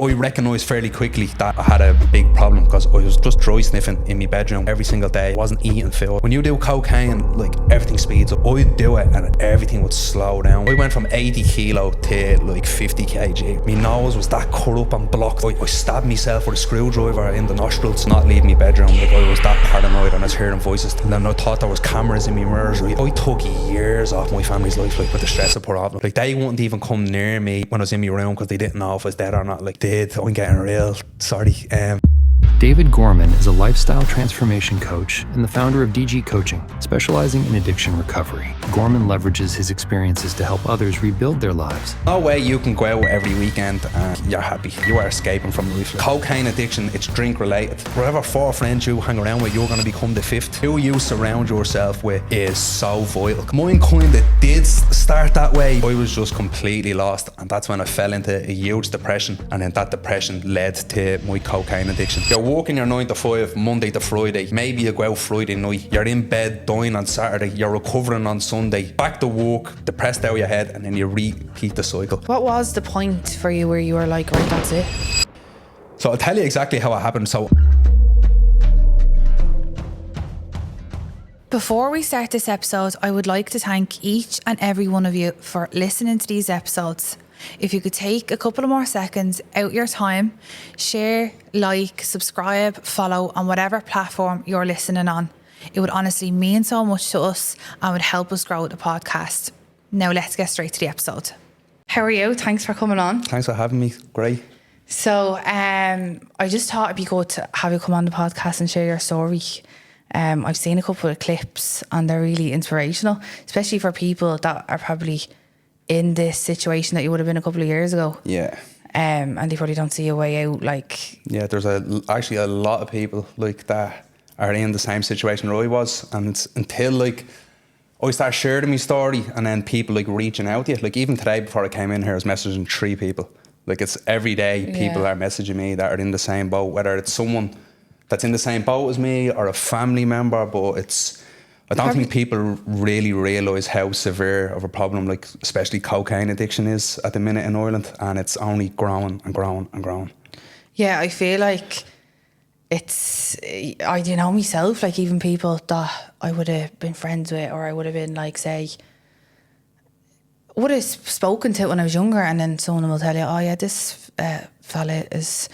I recognised fairly quickly that I had a big problem because I was just dry sniffing in my bedroom every single day. I wasn't eating food. When you do cocaine, like everything speeds up. I'd do it and everything would slow down. I went from 80 kilo to like 50 kg. My nose was that cut up and blocked. I stabbed myself with a screwdriver in the nostrils, not leaving my bedroom. Like I was that paranoid and I was hearing voices. And then I thought there was cameras in my mirrors. Right? I took years off my family's life, like with the stress I put off them. Like they wouldn't even come near me when I was in my room because they didn't know if I was dead or not. Like I'm getting real sorry. David Gorman is a lifestyle transformation coach and the founder of DG Coaching, specializing in addiction recovery. Gorman leverages his experiences to help others rebuild their lives. No way you can go out every weekend and you're happy. You are escaping from life. Cocaine addiction, it's drink related. Whatever 4 friends you hang around with, you're going to become the 5th. Who you surround yourself with is so vital. Mine kind of did start that way. I was just completely lost, and that's when I fell into a huge depression, and then that depression led to my cocaine addiction. You're working your 9 to 5, Monday to Friday. Maybe you go out Friday night. You're in bed dying on Saturday. You're recovering on Sunday. Back to work, depressed out of your head, and then you repeat the cycle. What was the point for you where you were like, right, that's it? So I'll tell you exactly how it happened. So before we start this episode, I would like to thank each and every one of you for listening to these episodes. If you could take a couple of more seconds out your time, share, like, subscribe, follow on whatever platform you're listening on. It would honestly mean so much to us and would help us grow the podcast. Now let's get straight to the episode. How are you? Thanks for coming on. Thanks for having me. Great. So I just thought it'd be good to have you come on the podcast and share your story. I've seen a couple of clips and they're really inspirational, especially for people that are probably in this situation that you would have been a couple of years ago. Yeah. And they probably don't see a way out. Like, yeah, there's actually a lot of people like that are in the same situation where I was, and it's until like I started sharing my story and then people like reaching out to you. Like even today before I came in here, I was messaging 3 people. Like it's every day people are messaging me that are in the same boat, whether it's someone that's in the same boat as me or a family member, but I don't think people really realise how severe of a problem, like especially cocaine addiction is at the minute in Ireland, and it's only growing and growing and growing. Yeah, I feel like I do know myself, like even people that I would have been friends with or I would have been like, say, would have spoken to when I was younger, and then someone will tell you, oh yeah, this fella is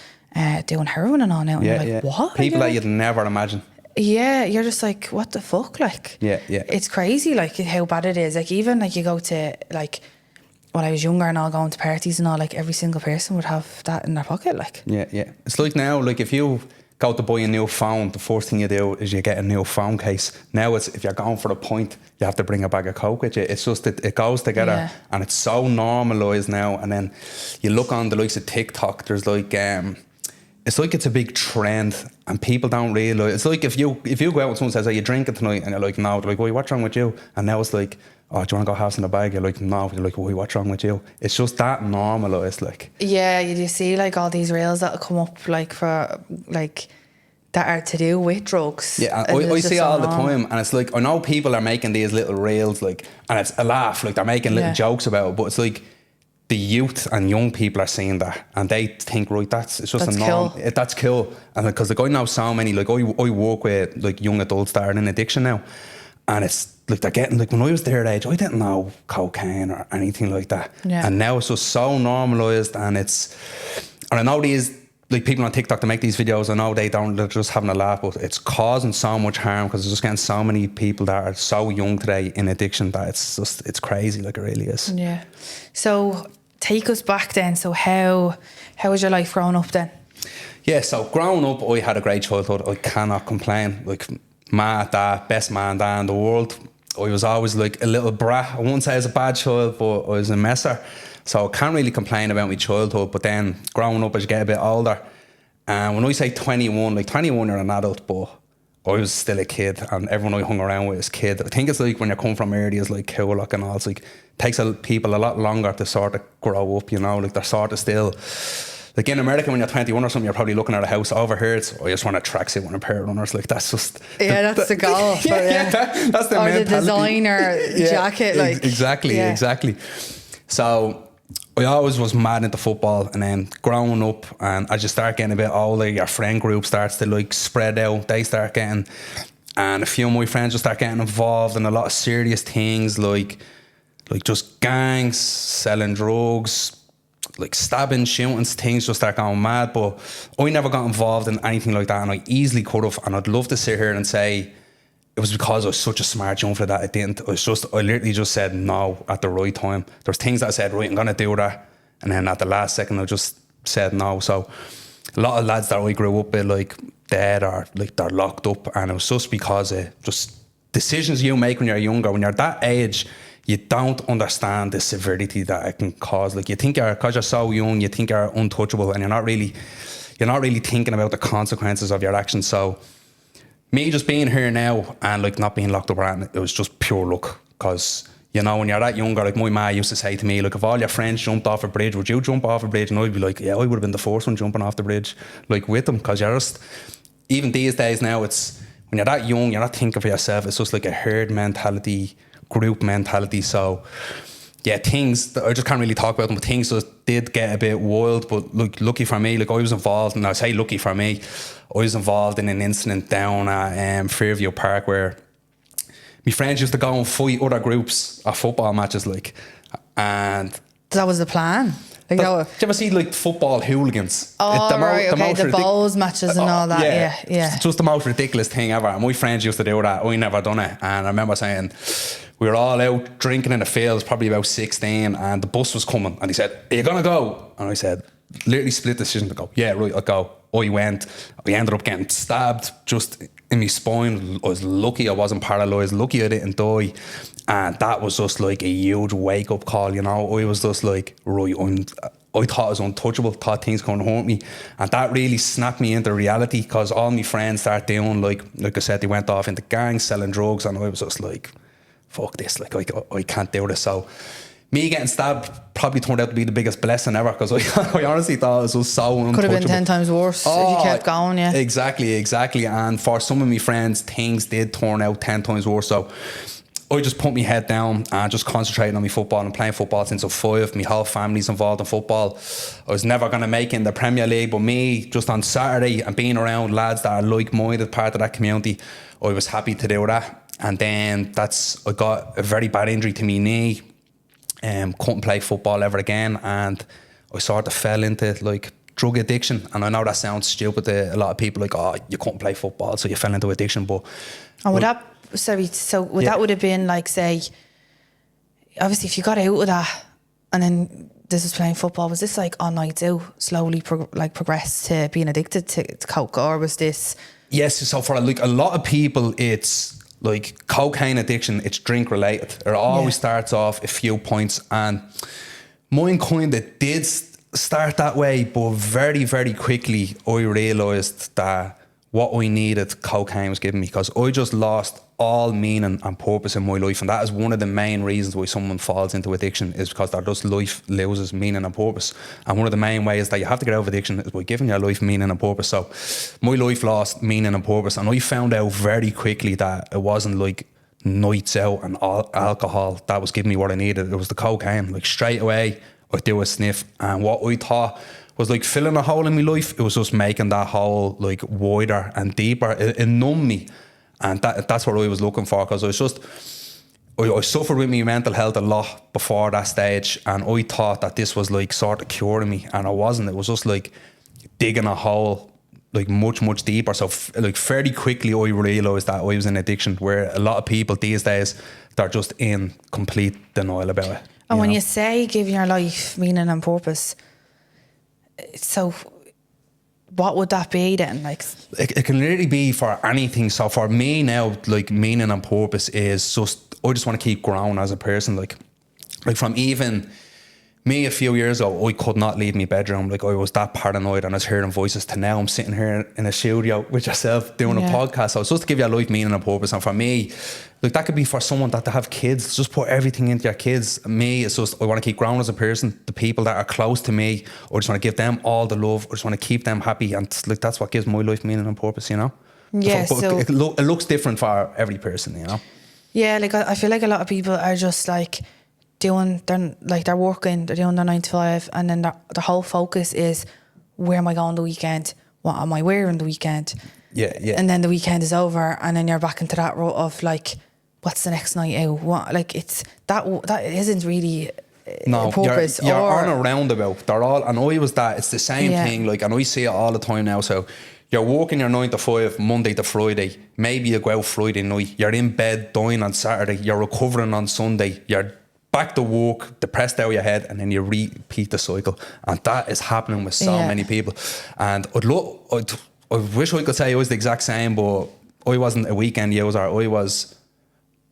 doing heroin and all now. And you're like, what? People that you'd never imagine. Yeah, you're just like, what the fuck? Like, yeah. It's crazy, like, how bad it is. Like, even, like, you go to, like, when I was younger and all going to parties and all, like, every single person would have that in their pocket, like. Yeah. It's like now, like, if you go to buy a new phone, the first thing you do is you get a new phone case. Now, it's if you're going for a pint, you have to bring a bag of Coke with you. It's just, it goes together, and it's so normalised now. And then you look on the likes of TikTok, there's, like, it's like it's a big trend and people don't realise. It's like if you go out and someone says, are you drinking tonight? And you're like, no. They're like, why, what's wrong with you? And now it's like, oh, do you want to go have some in the bag? You're like, no. You're like, why, what's wrong with you? It's just that normalised, like. Yeah, you do see like all these reels that come up like for like that are to do with drugs. Yeah, and I see it all the time, and it's like, I know people are making these little reels, like, and it's a laugh, like they're making little jokes about it, but it's like, the youth and young people are seeing that and they think, right, it's just a norm. Cool. That's cool. And because like I know so many, like I work with like young adults that are in addiction now, and it's like they're getting, like when I was their age, I didn't know cocaine or anything like that. Yeah. And now it's just so normalised, and I know these like people on TikTok that make these videos, I know they're just having a laugh, but it's causing so much harm because it's just getting so many people that are so young today in addiction that it's crazy, like it really is. Yeah. So take us back then. So how was your life growing up then? Yeah, so growing up, I had a great childhood. I cannot complain. Like my dad, best man dad in the world. I was always like a little brat. I wouldn't say I was a bad child, but I was a messer. So I can't really complain about my childhood. But then growing up as you get a bit older, and when I say 21, like 21 you're an adult, but I was still a kid, and everyone I hung around with was kid. I think it's like when you come from areas like Coolock and all, it's like, it takes people a lot longer to sort of grow up, you know, like they're sort of still, like in America when you're 21 or something, you're probably looking at a house. Over here, it's, I just want a tracksuit and a pair of runners, like that's just... Yeah, that's the goal. That's the or mentality. The designer jacket, like... Exactly. So I always was mad into football, and then growing up, and as you start getting a bit older, your friend group starts to like spread out. They start getting, and a few of my friends just start getting involved in a lot of serious things, like just gangs, selling drugs, like stabbing, shooting, things just start going mad. But I never got involved in anything like that, and I easily could have. And I'd love to sit here and say it was because I was such a smart young fella that I didn't. I literally just said no at the right time. There's things that I said, right, I'm gonna do that, and then at the last second I just said no. So a lot of lads that I grew up with, like dead or like they're locked up, and it was just because of just decisions you make when you're younger. When you're that age, you don't understand the severity that it can cause. Like you think because you're so young, you think you're untouchable, and you're not really thinking about the consequences of your actions. So me just being here now and like not being locked up around it was just pure luck. Because you know, when you're that younger, like my ma used to say to me, like if all your friends jumped off a bridge, would you jump off a bridge? And I'd be like, yeah, I would have been the first one jumping off the bridge, like with them. Because you're just, even these days now, it's when you're that young, you're not thinking for yourself. It's just like a herd mentality, group mentality. So yeah, things that I just can't really talk about them, but things just did get a bit wild. But look, lucky for me, like I was involved, and I say lucky for me, I was involved in an incident down at Fairview Park where my friends used to go and fight other groups at football matches, like, and that was the plan. Like, do you ever see like football hooligans? Oh, right, okay, the bowls matches and all that, yeah. It's just the most ridiculous thing ever. And my friends used to do that. I never done it. And I remember saying, we were all out drinking in the fields, probably about 16, and the bus was coming. And he said, are you going to go? And I said, literally split decision to go. Yeah, right, I'll go. I went. I ended up getting stabbed just in my spine. I was lucky I wasn't paralysed, lucky I didn't die. And that was just like a huge wake up call, you know. I was just like, right, I thought I was untouchable, thought things couldn't hurt me. And that really snapped me into reality, because all my friends started doing, like I said, they went off into gangs, selling drugs, and I was just like, fuck this, like I can't do this. So me getting stabbed probably turned out to be the biggest blessing ever, because I honestly thought it was just so untouchable. Could have been 10 times worse if you kept going, yeah. Exactly. And for some of my friends, things did turn out 10 times worse. So I just put my head down and just concentrated on my football and playing football since I was 5. My whole family's involved in football. I was never going to make it in the Premier League, but me, just on Saturday and being around lads that are like-minded, part of that community, I was happy to do that. And then I got a very bad injury to my knee. Couldn't play football ever again, and I sort of fell into like drug addiction. And I know that sounds stupid to a lot of people, like, oh, you couldn't play football, so you fell into addiction. But that would have been like, say, obviously if you got out of that and then this was playing football, was this like on nights out slowly progress to being addicted to coke, or was this? Yes, so for like a lot of people, it's like cocaine addiction, it's drink related. It always starts off a few points, and mine kind of did start that way, but very, very quickly I realised that what I needed, cocaine was giving me, because I just lost all meaning and purpose in my life. And that is one of the main reasons why someone falls into addiction, is because their just life loses meaning and purpose. And one of the main ways that you have to get out of addiction is by giving your life meaning and purpose. So my life lost meaning and purpose, and I found out very quickly that it wasn't like nights out and alcohol that was giving me what I needed. It was the cocaine. Like straight away I'd do a sniff, and what I thought was like filling a hole in my life, it was just making that hole like wider and deeper. It numbed me. And that's what I was looking for, because I suffered with my mental health a lot before that stage, and I thought that this was like sort of curing me, and it wasn't. It was just like digging a hole like much, much deeper. So like fairly quickly I realised that I was in addiction, where a lot of people these days, they're just in complete denial about it. And when you say giving your life meaning and purpose, so what would that be then? Like, it can really be for anything. So for me now, like meaning and purpose is just, I just want to keep growing as a person. Like from even me a few years ago, I could not leave my bedroom. Like I was that paranoid, and I was hearing voices, to now I'm sitting here in a studio with yourself doing a podcast. So it's just to give your life meaning and purpose. And for me, like that could be for someone that to have kids, just put everything into your kids. Me, it's just, I want to keep growing as a person. The people that are close to me, I just want to give them all the love. I just want to keep them happy. And like that's what gives my life meaning and purpose, you know? Yeah, so it looks different for every person, you know? Yeah, like I feel like a lot of people are just like they're working, they're doing their 9 to 5, and then the whole focus is, where am I going the weekend? What am I wearing the weekend? Yeah. And then the weekend is over, and then you're back into that rut of like, what's the next night out? What, like, it's that isn't really purpose. You're on a roundabout. They're all, and I was that. It's the same thing. Like, and I see it all the time now. So you're working your 9 to 5 Monday to Friday. Maybe you go out Friday night. You're in bed dying on Saturday. You're recovering on Sunday. You're back to work, depressed out of your head, and then you repeat the cycle. And that is happening with so many people. And I wish I could say I was the exact same, but I wasn't a weekend user. I was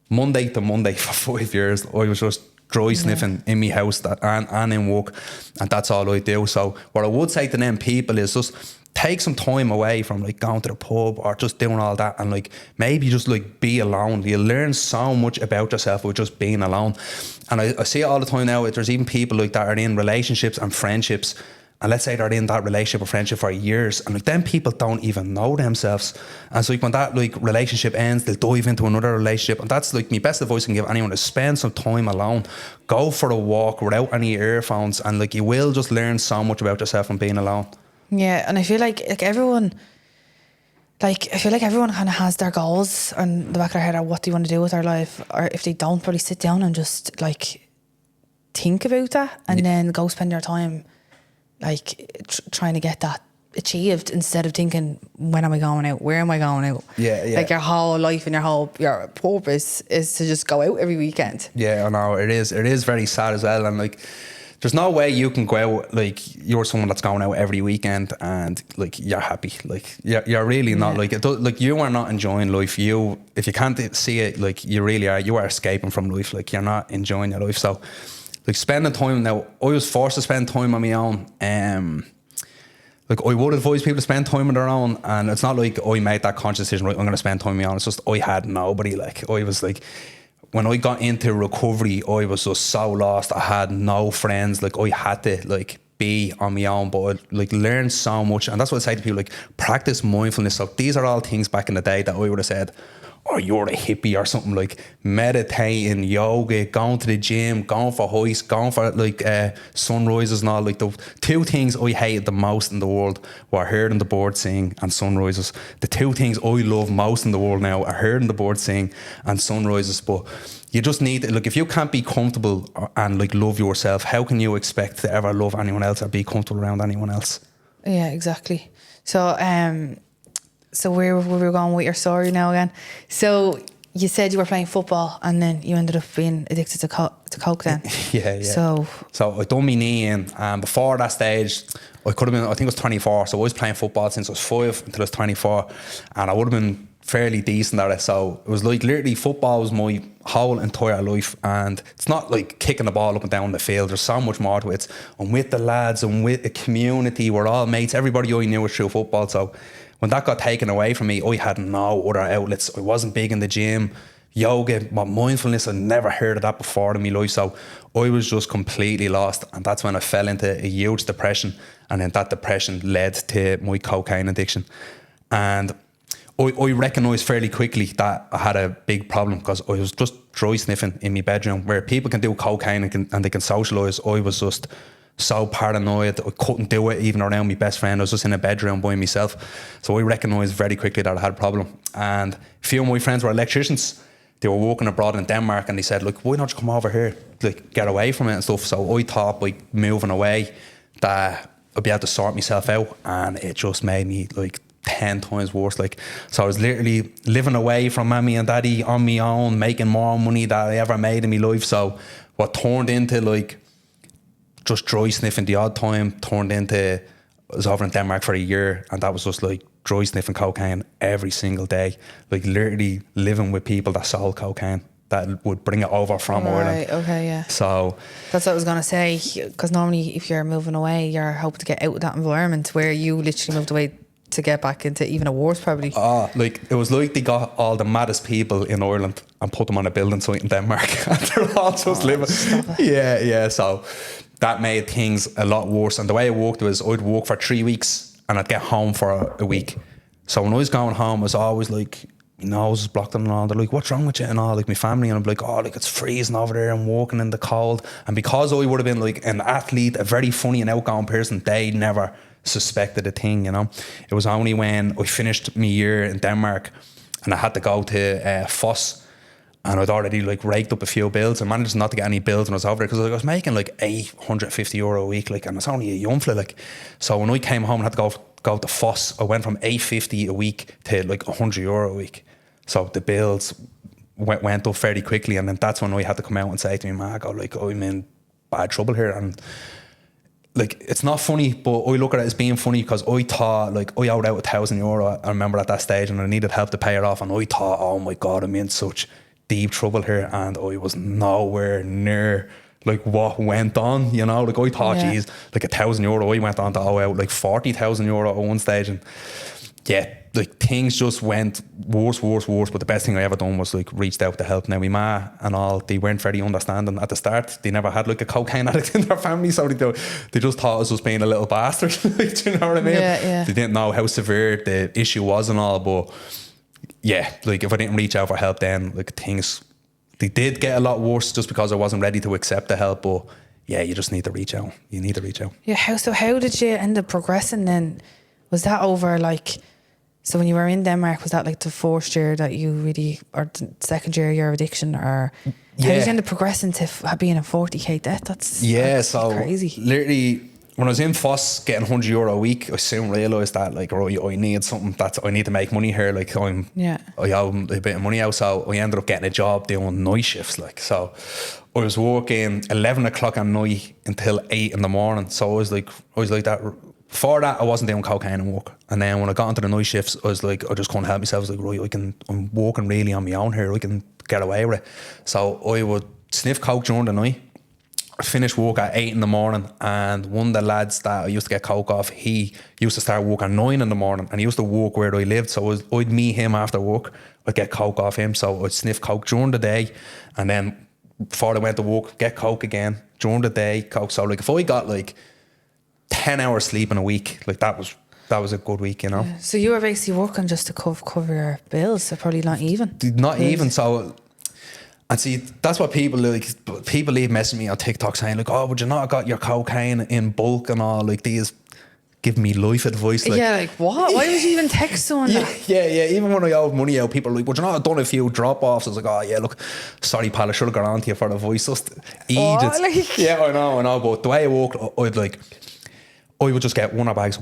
Monday to Monday for 5 years. I was just dry sniffing in my house and in work, and that's all I do. So what I would say to them people is just take some time away from like going to the pub or just doing all that, and like maybe just like be alone. You learn so much about yourself with just being alone. And I see it all the time now. There's even people like that are in relationships and friendships, and let's say they're in that relationship or friendship for years, and like them people don't even know themselves. And so like when that like relationship ends, they'll dive into another relationship. And that's like my best advice I can give anyone is spend some time alone. Go for a walk without any earphones, and like you will just learn so much about yourself from being alone. Yeah, and I feel like everyone kind of has their goals on the back of their head, or what they want to do with their life, or if they don't, probably sit down and just like think about that, and then go spend your time like trying to get that achieved, instead of thinking, when am I going out, where am I going out? Like your whole life and your purpose is to just go out every weekend. I know it is very sad as well. And like, there's no way you can go out, like you're someone that's going out every weekend and like you're happy. Like you're really not. Like like you are not enjoying life. If you can't see it, like you really are. You are escaping from life. Like you're not enjoying your life. So like spending time now, I was forced to spend time on my own. Like I would advise people to spend time on their own, and it's not like I made that conscious decision, right, I'm going to spend time on my own. It's just I had nobody. Like I was like, when I got into recovery, I was just so lost. I had no friends. Like I had to like be on my own, but I like learned so much. And that's what I say to people, like practice mindfulness. So these are all things back in the day that I would have said, oh, you're a hippie or something. Like meditating, yoga, going to the gym, going for hikes, going for like sunrises and all. Like the two things I hated the most in the world were hearing the birds sing and sunrises. The two things I love most in the world now are hearing the birds sing and sunrises. But you just need to, like, if you can't be comfortable and like love yourself, how can you expect to ever love anyone else or be comfortable around anyone else? Yeah, exactly. So where we were going with your story now again. So you said you were playing football and then you ended up being addicted to coke then. Yeah. So I done my knee in, and before that stage, I could have been, I think I was 24. So I was playing football since I was 5 until I was 24, and I would have been fairly decent at it. So it was like literally football was my whole entire life, and it's not like kicking the ball up and down the field. There's so much more to it. I'm with the lads, I'm with the community, we're all mates. Everybody I knew was through football. So when that got taken away from me, I had no other outlets. I wasn't big in the gym, yoga, mindfulness. I'd never heard of that before in my life. So I was just completely lost. And that's when I fell into a huge depression. And then that depression led to my cocaine addiction. And I recognised fairly quickly that I had a big problem, because I was just dry sniffing in my bedroom, where people can do cocaine and they can socialise. I was just so paranoid. I couldn't do it even around my best friend. I was just in a bedroom by myself. So I recognised very quickly that I had a problem. And a few of my friends were electricians. They were working abroad in Denmark, and they said, look, why not you come over here, like get away from it and stuff. So I thought by moving away that I'd be able to sort myself out, and it just made me like 10 times worse. Like, so I was literally living away from mommy and daddy on my own, making more money than I ever made in my life. So what turned into like just dry sniffing the odd time turned into, I was over in Denmark for a year, and that was just like dry sniffing cocaine every single day, like literally living with people that sold cocaine that would bring it over from Ireland. Right, okay, yeah. So that's what I was going to say, because normally if you're moving away, you're hoping to get out of that environment, where you literally moved away to get back into even a worse probably. Like it was like they got all the maddest people in Ireland and put them on a building site in Denmark, and they're all just living. Yeah. So that made things a lot worse. And the way it worked was I'd work for 3 weeks and I'd get home for a week. So when I was going home, I was always like my nose is blocked and all. They're like, what's wrong with you and all, like my family, and I'm like, oh, like it's freezing over there, I'm walking in the cold. And because I would have been like an athlete, a very funny and outgoing person, they never suspected a thing, you know. It was only when I finished my year in Denmark and I had to go to Foss, and I'd already like raked up a few bills. I managed not to get any bills when I was over there, because I was making like €850 a week, like, and it's only a young fella, like. So when I came home and had to go to Foss, I went from €850 a week to like €100 a week. So the bills went up fairly quickly, and then that's when I had to come out and say to me, "Man, I go like, I'm in bad trouble here." And like, it's not funny, but I look at it as being funny, because I thought, like, I owed out €1,000. I remember at that stage, and I needed help to pay it off, and I thought, oh my God, I'm in such deep trouble here, and I was nowhere near like what went on, you know. Like, I thought, geez, like €1,000, I went on to owe out like €40,000 at one stage, and yeah, like things just went worse. But the best thing I ever done was like reached out to help. Now my ma and all, they weren't very understanding at the start. They never had like a cocaine addict in their family, so they just thought us was being a little bastard. Like, do you know what I mean? Yeah. They didn't know how severe the issue was and all, but yeah, like if I didn't reach out for help then, like things, they did get a lot worse just because I wasn't ready to accept the help. But yeah, you just need to reach out. You need to reach out. Yeah, how did you end up progressing then? Was that over like, so when you were in Denmark, was that like the first year that you really, or the second year of your addiction, or how did you end up progressing to being a 40k debt? That's so crazy. Literally, when I was in Foss getting €100 a week, I soon realised that like, right, I need something, I need to make money here. Like, I owe a bit of money out, so I ended up getting a job doing night shifts. Like, so I was working 11 o'clock at night until 8 in the morning. So I was like that. Before that, I wasn't doing cocaine and work. And then when I got into the night shifts, I was like, I just couldn't help myself. I was like, right, I'm working really on my own here. I can get away with it. So I would sniff coke during the night. I'd finish work at 8 in the morning. And one of the lads that I used to get coke off, he used to start work at 9 in the morning. And he used to work where I lived. So I'd meet him after work. I'd get coke off him. So I'd sniff coke during the day. And then before I went to work, get coke again. During the day, coke. So like if I got like 10 hours sleep in a week, like that was a good week, you know. Yeah. So you were basically working just to cover your bills, so probably not even. Even. So, and see, that's what people leave messaging me on TikTok saying like, oh, would you not have got your cocaine in bulk and all, like these give me life advice. Like, yeah, like what? Why would you even text someone that? Yeah. Even when I owed money out, people are like, would you not have done a few drop-offs? I was like, oh yeah, look, sorry pal, I should have got on to you for the voice. Just idiots. Like? Yeah, I know. But the way I worked, I would just get one of bags,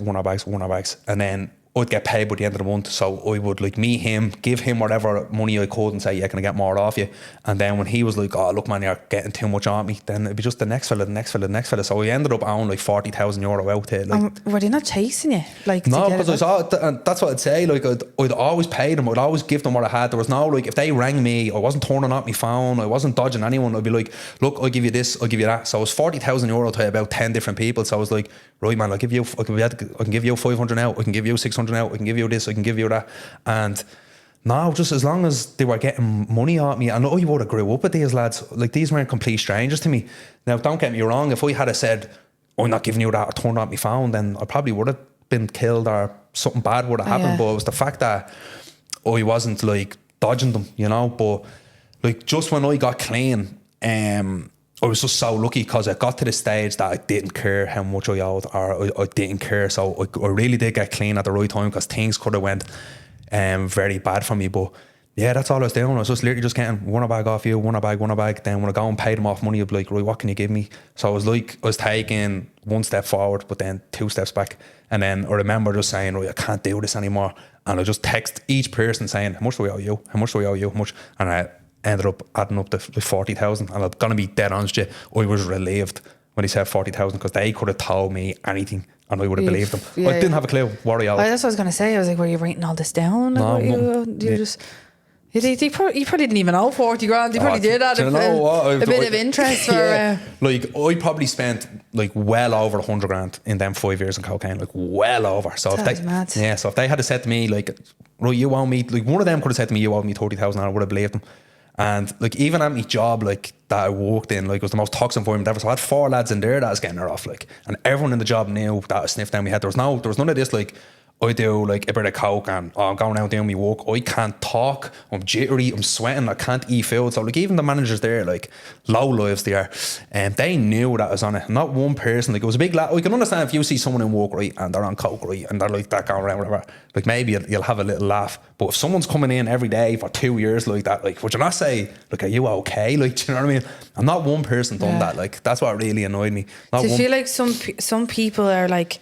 and then I'd get paid by the end of the month. So I would like meet him, give him whatever money I could and say, yeah, can I get more off you? And then when he was like, oh, look man, you're getting too much on me, then it'd be just the next fella. So I ended up owing like €40,000 out to like. Were they not chasing you? Like, no, because and that's what I'd say. Like I'd always pay them. I'd always give them what I had. There was no like, if they rang me, I wasn't turning up my phone. I wasn't dodging anyone. I'd be like, look, I'll give you this, I'll give you that. So it was €40,000 to about 10 different people. So I was like, right man, I can give you 500 out. I can give you 600 out. I can give you this. I can give you that. And no, just as long as they were getting money out of me, and I would have grew up with these lads. Like these weren't complete strangers to me. Now, don't get me wrong. If I had said, I'm not giving you that, or turned up my phone, then I probably would have been killed or something bad would have happened. Yeah. But it was the fact that I wasn't like dodging them, you know. But like just when I got clean, I was just so lucky because I got to the stage that I didn't care how much I owed, or I didn't care. So I really did get clean at the right time, because things could have went very bad for me. But yeah, that's all I was doing. I was just literally just getting one bag off you, one bag. Then when I go and pay them off money, I'd be like, right, what can you give me? So I was taking one step forward, but then 2 steps back. And then I remember just saying, right, I can't do this anymore. And I just text each person saying, how much do I owe you? How much do I owe you? How much? And I ended up adding up to 40,000. And I'm gonna be dead honest with you, I was relieved when he said 40,000, because they could have told me anything and I would have believed them. Yeah, I didn't have a clue what I owed. That's what I was gonna say. I was like, were you writing all this down? Like, No, you probably didn't even owe 40 grand. You probably did add a bit of interest for. Yeah. Like I probably spent like well over 100 grand in them 5 years in cocaine, like well over. So That's mad. So if they had said to me like, right, you owe me, like one of them could have said to me, you owe me 30,000, and I would have believed them. And like even at my job, like that I worked in, like it was the most toxic environment ever. So I had 4 lads in there that was getting her off, like, and everyone in the job knew that I sniffed down my head. There was none of this like, I do like a bit of coke and I'm going out doing my work. I can't talk. I'm jittery. I'm sweating. I can't eat food. So like even the managers there, like low lives there, and they knew that I was on it. Not one person. Like it was a big. I can understand if you see someone in work, right, and they're on coke, right, and they're like that going around, whatever. Like maybe you'll have a little laugh. But if someone's coming in every day for 2 years like that, like would you not say, like, are you okay? Like, do you know what I mean? And not one person done that. Like that's what really annoyed me. Do you feel like some people are like,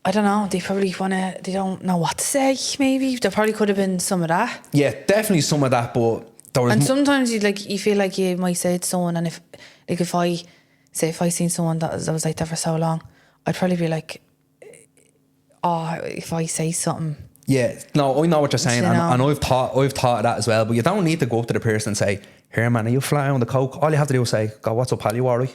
I don't know, they probably they don't know what to say, maybe. There probably could have been some of that. Yeah, definitely some of that, but there was... And sometimes you feel like you might say it to someone, and if I seen someone that was like that for so long, I'd probably be like, oh, if I say something... Yeah, no, I know what you're saying, You know? and I've thought of that as well, but you don't need to go up to the person and say, here man, are you flying on the coke? All you have to do is say, God, what's up, pal, you alright?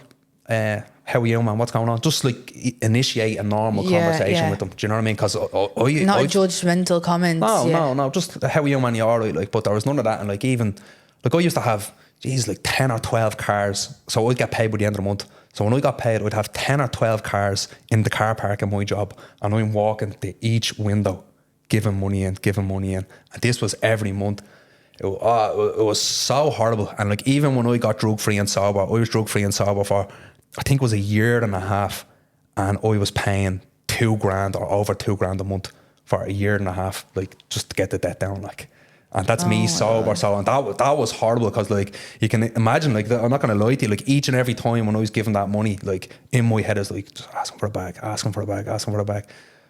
How are you, man? What's going on? Just like initiate a normal conversation with them. Do you know what I mean? Because not judgmental comments. No. Just how are you, man? You alright? Like, but there was none of that. And like even like I used to have, like 10 or 12 cars. So I'd get paid by the end of the month. So when I got paid, I'd have 10 or 12 cars in the car park in my job, and I'm walking to each window, giving money in. And this was every month. It was so horrible. And like even when I got drug free and sober, I was drug free and sober for, I think it was a year and a half, and I was paying $2,000 or over $2,000 a month for a year and a half, like just to get the debt down, like. And that's me sober, and that was horrible, because like you can imagine, like I'm not gonna lie to you, like each and every time when I was given that money, like in my head is like just asking for a bag.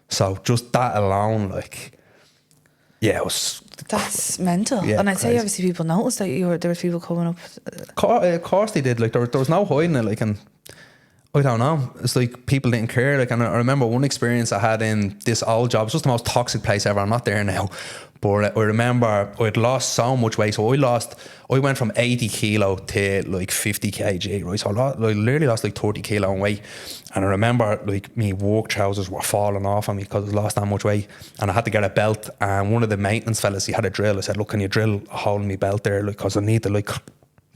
So just that alone, like, yeah, it was. That's mental. Yeah, and I'd say crazy. obviously people noticed that there were people coming up. Of course they did. Like there was no hiding it. Like, and I don't know. It's like people didn't care. Like, and I remember one experience I had in this old job. It's just the most toxic place ever. I'm not there now, but I remember I'd lost so much weight. So I went from 80 kilo to like 50 kg, right? So I literally lost like 30 kilo in weight. And I remember like me work trousers were falling off on me because I lost that much weight, and I had to get a belt. And one of the maintenance fellas, he had a drill. I said, look, can you drill a hole in my belt there? Like, cause I need to, like,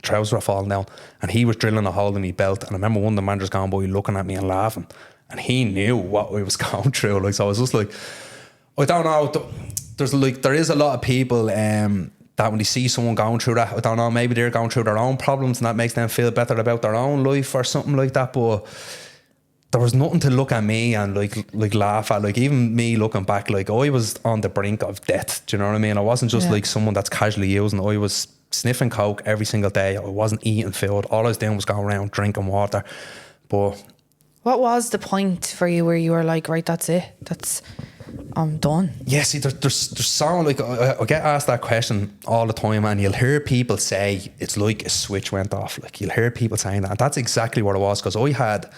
trousers are falling down. And he was drilling a hole in my belt. And I remember one of the managers going by looking at me and laughing, and he knew what I was going through. Like, so I was just like, I don't know. There is a lot of people that when they see someone going through that, I don't know, maybe they're going through their own problems and that makes them feel better about their own life or something like that. But there was nothing to look at me and like laugh at. Like even me looking back, like I was on the brink of death. Do you know what I mean? I wasn't just like someone that's casually using. I was sniffing coke every single day. I wasn't eating food. All I was doing was going around drinking water. But What was the point for you where you were like, right, that's it. I'm done. yeah, see, there's so, like, I get asked that question all the time, and you'll hear people say it's like a switch went off. Like, you'll hear people saying that, and that's exactly what it was, because I had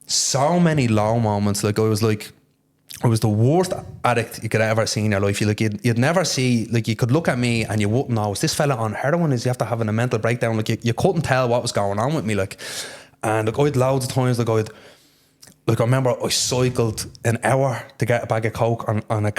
so many low moments. Like, I was the worst addict you could ever see in your life. You'd never see, like, you could look at me and you wouldn't know, is this fella on heroin? Is he after having a mental breakdown? Like, you couldn't tell what was going on with me, like. And like, I had loads of times, like I remember I cycled an hour to get a bag of coke on a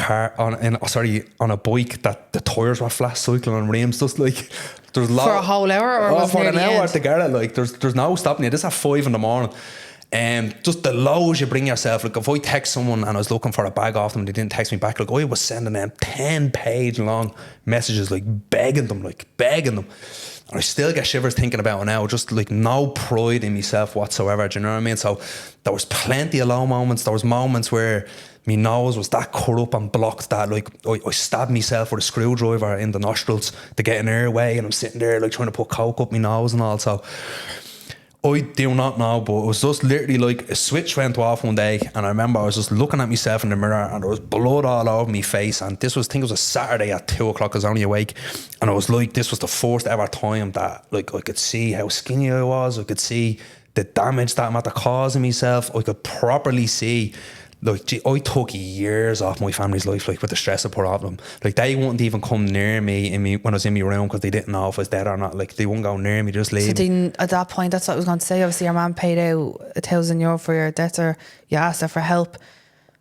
bike that the tyres were flat, cycling on rims, just like there's For a whole hour, or was it for near an the hour end? to get it. Like there's no stopping you. This at 5 a.m. Just the lows you bring yourself. Like if I text someone and I was looking for a bag off them and they didn't text me back, like I was sending them 10-page long messages, like begging them. And I still get shivers thinking about it now. Just like no pride in myself whatsoever. Do you know what I mean? So there was plenty of low moments. There was moments where my nose was that cut up and blocked that like I stabbed myself with a screwdriver in the nostrils to get an airway, and I'm sitting there like trying to put coke up my nose and all. So I do not know, but it was just literally like a switch went off one day, and I remember I was just looking at myself in the mirror and there was blood all over my face. And this was, I think it was a Saturday at 2 o'clock, I was only awake, and I was like, this was the first ever time that like I could see how skinny I was. I could see the damage that I'm at the causing myself. I could properly see, like, gee, I took years off my family's life, like with the stress of problem. Like they wouldn't even come near me when I was in my room because they didn't know if I was dead or not. Like they wouldn't go near me, just leave. So at that point, that's what I was going to say. Obviously, your man paid out €1,000 for your debt, or you asked her for help.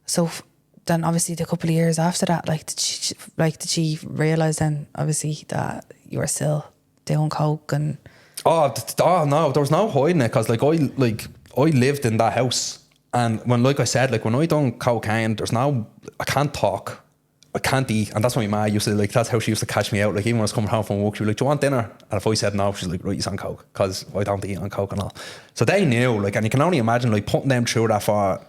So then, obviously, the couple of years after that, did she realise then, obviously, that you were still doing coke and? Oh no, there was no hiding it, because I lived in that house. And like I said, like when I done cocaine, I can't talk. I can't eat, and that's why my ma used to, like, that's how she used to catch me out. Like, even when I was coming home from work, she'd be like, do you want dinner? And if I said no, she's like, right, you're on coke, because I don't eat on coke and all. So they knew, like, and you can only imagine, like, putting them through that for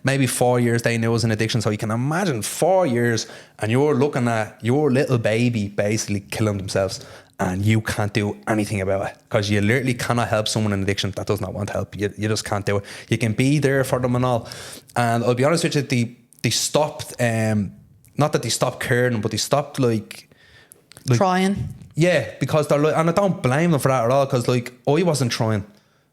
maybe 4 years. They knew it was an addiction. So you can imagine 4 years and you're looking at your little baby basically killing themselves, and you can't do anything about it, because you literally cannot help someone in addiction that does not want help. You just can't do it. You can be there for them and all. And I'll be honest with you, they stopped, not that they stopped caring, but they stopped like trying. Yeah, because they're like, and I don't blame them for that at all, because like I wasn't trying.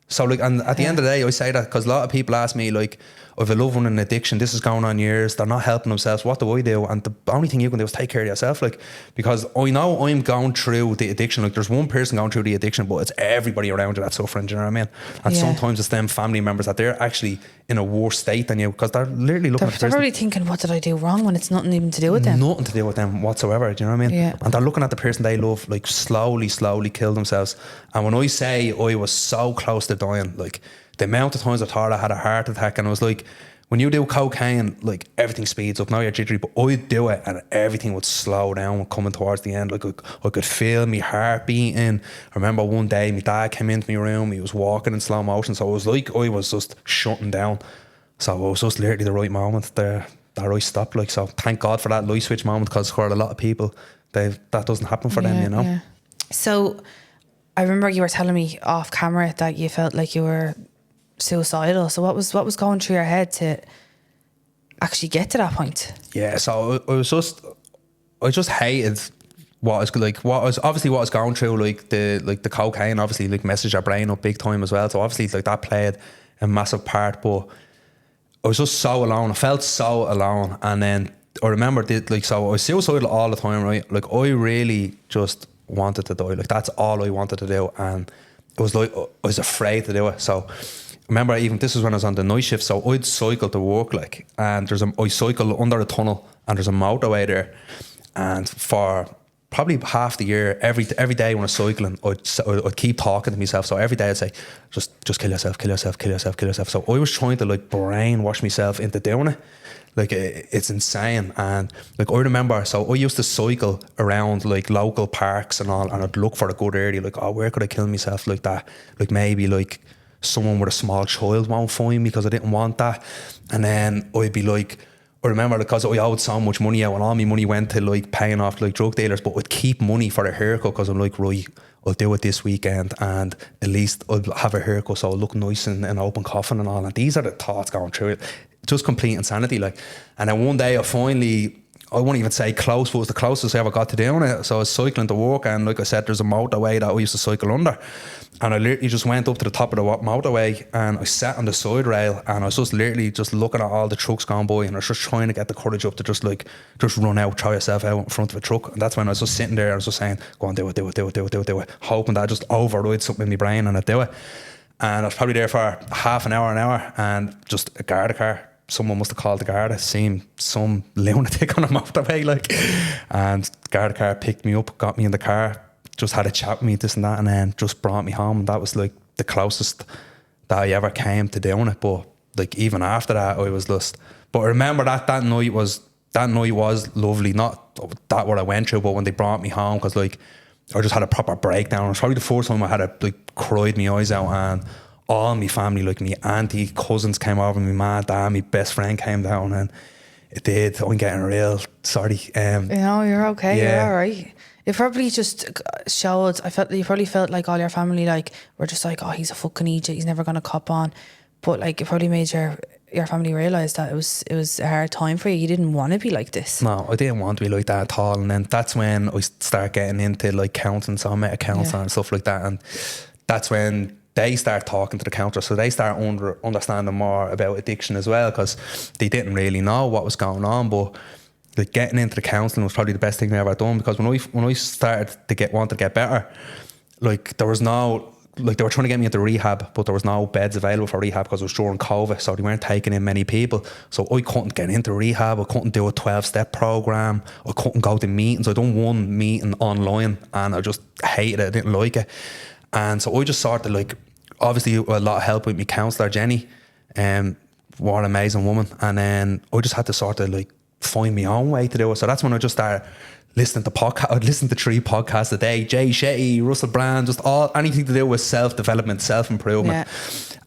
So like, and at the end of the day, I say that because a lot of people ask me, like, I have a loved one in addiction, this is going on years, they're not helping themselves, what do I do? And the only thing you can do is take care of yourself, like, because I know I'm going through the addiction. Like, there's one person going through the addiction, but it's everybody around you that's suffering, do you know what I mean? And sometimes it's them family members that they're actually in a worse state than you, because they're literally looking at the They're person. probably thinking, what did I do wrong, when it's nothing even to do with them? Nothing to do with them whatsoever, do you know what I mean? Yeah. And they're looking at the person they love, like, slowly kill themselves. And when I say I was so close to dying, like, the amount of times I thought I had a heart attack, and I was like, when you do cocaine, like, everything speeds up. Now you're jittery, but I'd do it and everything would slow down coming towards the end. Like, I could feel my heart beating. I remember one day my dad came into my room, he was walking in slow motion, so it was like I was just shutting down. So it was just literally the right moment there that I stopped. Like, so thank God for that light switch moment, because for a lot of people, that doesn't happen for them, you know. Yeah. So I remember you were telling me off camera that you felt like you were suicidal. So what was going through your head to actually get to that point? Yeah, so I just hated what was going through, like the cocaine obviously like messaged our brain up big time as well. So obviously like that played a massive part, but I was just so alone. I felt so alone. And then I remember so I was suicidal all the time, right? Like, I really just wanted to die. Like, that's all I wanted to do. And it was like I was afraid to do it. So I remember, even this is when I was on the night shift, so I'd cycle to work, like, and I cycle under a tunnel, and there's a motorway there, and for probably half the year, every day when I was cycling, I'd keep talking to myself. So every day I'd say, just kill yourself, kill yourself, kill yourself, kill yourself. So I was trying to, like, brainwash myself into doing it. Like, it's insane. And like, I remember, so I used to cycle around like local parks and all, and I'd look for a good area, like, oh, where could I kill myself like that? Like, maybe like someone with a small child won't find me, because I didn't want that. And then I'd be like, I remember, because I owed so much money out, and all my money went to like paying off like drug dealers, but I'd keep money for a haircut, because I'm like, right, I'll do it this weekend and at least I'll have a haircut so I'll look nice in an open coffin and all. And these are the thoughts going through it. Just complete insanity, like. And then one day I won't even say close, but it was the closest I ever got to doing it. So I was cycling to work, and like I said, there's a motorway that I used to cycle under, and I literally just went up to the top of the motorway, and I sat on the side rail, and I was just literally just looking at all the trucks going by, and I was just trying to get the courage up to just run out, throw yourself out in front of a truck. And that's when I was just sitting there, and I was just saying, go on, do it, hoping that I just override something in my brain and I'd do it. And I was probably there for half an hour, and just a Garda car. Someone must have called the Garda, seen some lunatic on a motorway, like, and Garda car picked me up, got me in the car, just had a chat with me, this and that, and then just brought me home. And that was like the closest that I ever came to doing it. But like, even after that, I was just, but I remember that night was lovely. Not that what I went through, but when they brought me home, because like, I just had a proper breakdown. It was probably the first time I had cried my eyes out, and all my family, like my auntie, cousins came over, my ma, dad, my best friend came down, and it did. I'm getting real sorry. No, you're okay. Yeah. You're all right. It probably just showed. You probably felt like all your family were just like, oh, he's a fucking idiot, he's never gonna cop on. But like, it probably made your family realise that it was a hard time for you. You didn't want to be like this. No, I didn't want to be like that at all. And then that's when I start getting into like counselling. So I met a counsellor and stuff like that, and that's when they start talking to the counsellor, so they start understanding more about addiction as well, because they didn't really know what was going on. But like, getting into the counselling was probably the best thing I ever done, because when I started to want to get better, like, there was no, like, they were trying to get me into rehab, but there was no beds available for rehab because it was during COVID, so they weren't taking in many people. So I couldn't get into rehab, I couldn't do a 12-step program, I couldn't go to meetings. I done one meeting online and I just hated it, I didn't like it. And so I just sort of like, obviously a lot of help with my counsellor Jenny, what an amazing woman. And then I just had to sort of like find my own way to do it. So that's when I just started listening to podcasts. I'd listen to 3 podcasts a day, Jay Shetty, Russell Brand, just anything to do with self-development, self-improvement.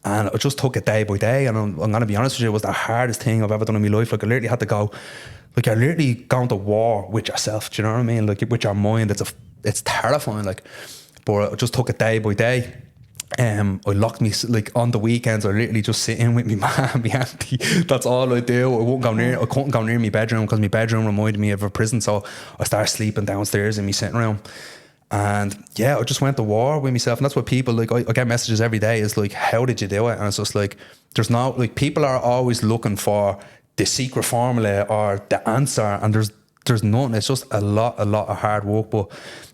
And I just took it day by day. And I'm going to be honest with you, it was the hardest thing I've ever done in my life. Like I literally had to go, like you're literally going to war with yourself. Do you know what I mean? Like with your mind, it's terrifying. Like, but I just took it day by day. I locked me, like on the weekends, I literally just sit in with my mum, my auntie. That's all I do. I couldn't go near my bedroom because my bedroom reminded me of a prison. So I started sleeping downstairs in my sitting room. And yeah, I just went to war with myself. And that's what people, like, I get messages every day is like, how did you do it? And it's just like, there's no, like, people are always looking for the secret formula or the answer. And there's nothing. It's just a lot of hard work. But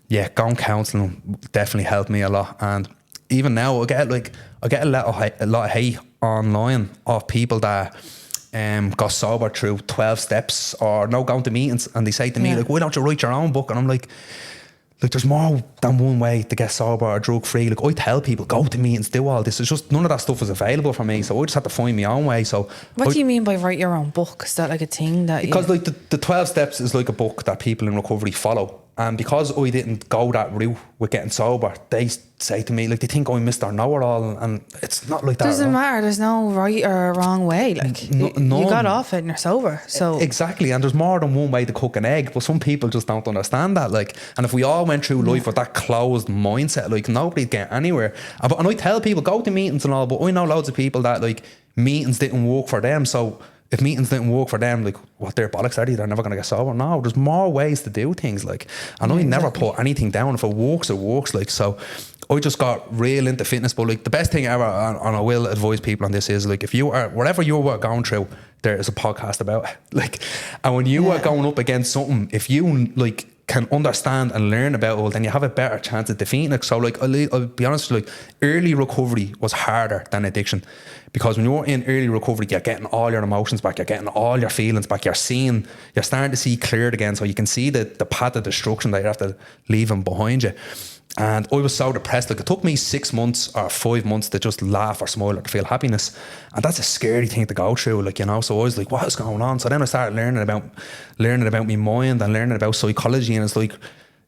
yeah, going counselling definitely helped me a lot. And even now, I get a lot of hate online of people that got sober through 12 steps or no going to meetings, and they say to me like, why don't you write your own book? And I'm like there's more than one way to get sober or drug free. Like I tell people, go to meetings, do all this. It's just none of that stuff was available for me, so I just had to find my own way. So what do you mean by write your own book? Is that like a thing that because like the 12 steps is like a book that people in recovery follow. And because I didn't go that route with getting sober, they say to me, like, they think I'm Mr. Know-it-all, and it's not like that. Doesn't matter. There's no right or wrong way. Like, you got off it and you're sober. So exactly. And there's more than one way to cook an egg, but some people just don't understand that. Like, and if we all went through life with that closed mindset, like, nobody'd get anywhere. And I tell people, go to meetings and all, but I know loads of people that, like, meetings didn't work for them. So if meetings didn't work for them, like, what, their bollocks are they're never going to get sober? No, there's more ways to do things, like, and I never put anything down. If it works, like, so I just got real into fitness. But like the best thing ever, and I will advise people on this, is like, if you are, whatever you were going through, there is a podcast about it. Like, and when you are going up against something, if you like can understand and learn about it, well, then you have a better chance of defeating it. So like, I'll be honest with you, like, early recovery was harder than addiction, because when you're in early recovery, you're getting all your emotions back, you're getting all your feelings back, you're starting to see cleared again, so you can see the path of destruction that you have to leaving behind you. And I was so depressed. Like, it took me 6 months or 5 months to just laugh or smile or to feel happiness, and that's a scary thing to go through, like, you know. So I was like, what is going on? So then I started learning about my mind and learning about psychology, and it's like,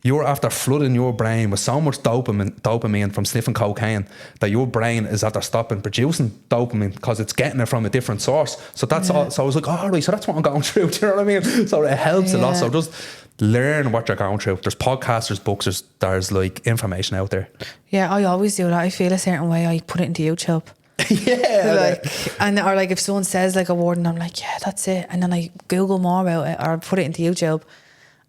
you're after flooding your brain with so much dopamine from sniffing cocaine that your brain is after stopping producing dopamine because it's getting it from a different source. So that's all. So I was like, oh, right, so that's what I'm going through. Do you know what I mean? So it helps a lot. So just learn what you're going through. There's podcasts, there's books, there's like information out there. Yeah, I always do that. I feel a certain way, I put it into YouTube. Or like if someone says like a word and I'm like, yeah, that's it, and then I Google more about it, or put it into YouTube,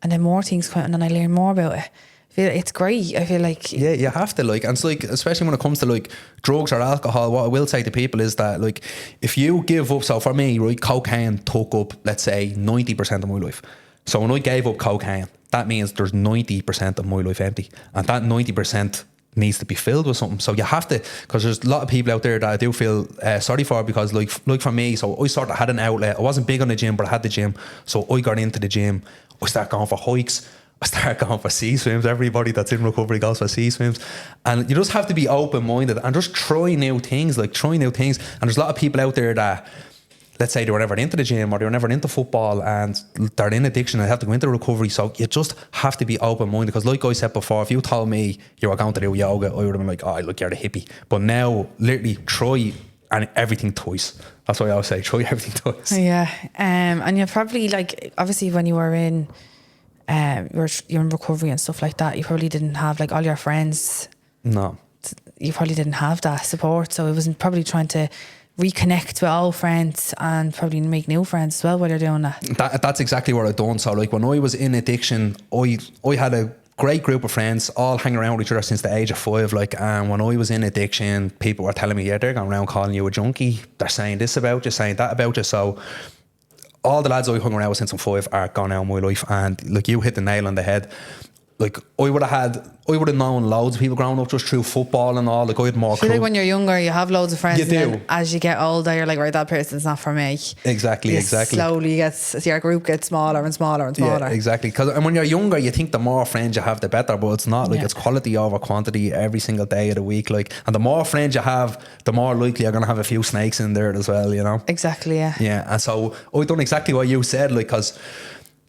and then more things come out, and then I learn more about it. I feel it's great. I feel like, yeah, you have to, like, and it's like, especially when it comes to like drugs or alcohol, what I will say to people is that, like, if you give up, so for me, right, cocaine took up, let's say, 90% of my life. So when I gave up cocaine, that means there's 90% of my life empty, and that 90% needs to be filled with something. So you have to, because there's a lot of people out there that I do feel sorry for, because like for me, so I sort of had an outlet. I wasn't big on the gym, but I had the gym, so I got into the gym. I started going for hikes, I started going for sea swims. Everybody that's in recovery goes for sea swims, and you just have to be open-minded and just try new things. And there's a lot of people out there that, let's say, they were never into the gym or they were never into football and they're in addiction and have to go into recovery. So you just have to be open-minded, because like I said before, if you told me you were going to do yoga, I would have been like, oh, look, you're the hippie. But now, literally, try everything twice. That's what I always say, try everything twice. Yeah. And you're probably, like, obviously when you were in you're in recovery and stuff like that, you probably didn't have like all your friends. No. You probably didn't have that support, so it wasn't probably trying to reconnect with old friends and probably make new friends as well while you're doing that. That's exactly what I've done. So like when I was in addiction, I had a great group of friends all hanging around with each other since the age of 5. Like, and when I was in addiction, people were telling me, yeah, they're going around calling you a junkie, they're saying this about you, saying that about you. So all the lads I hung around with since I'm 5 are gone out in my life, and like, you hit the nail on the head. like I would have known loads of people growing up just through football and all. Like I had more. I feel like when you're younger, you have loads of friends. You do. And then as you get older, you're like, right, that person's not for me. Exactly. Slowly your group gets smaller and smaller and smaller. Yeah, exactly. And when you're younger, you think the more friends you have, the better. But it's not. Like it's quality over quantity every single day of the week. Like, and the more friends you have, the more likely you're gonna have a few snakes in there as well. You know. Exactly. Yeah. Yeah, and so I done exactly what you said. Like, cause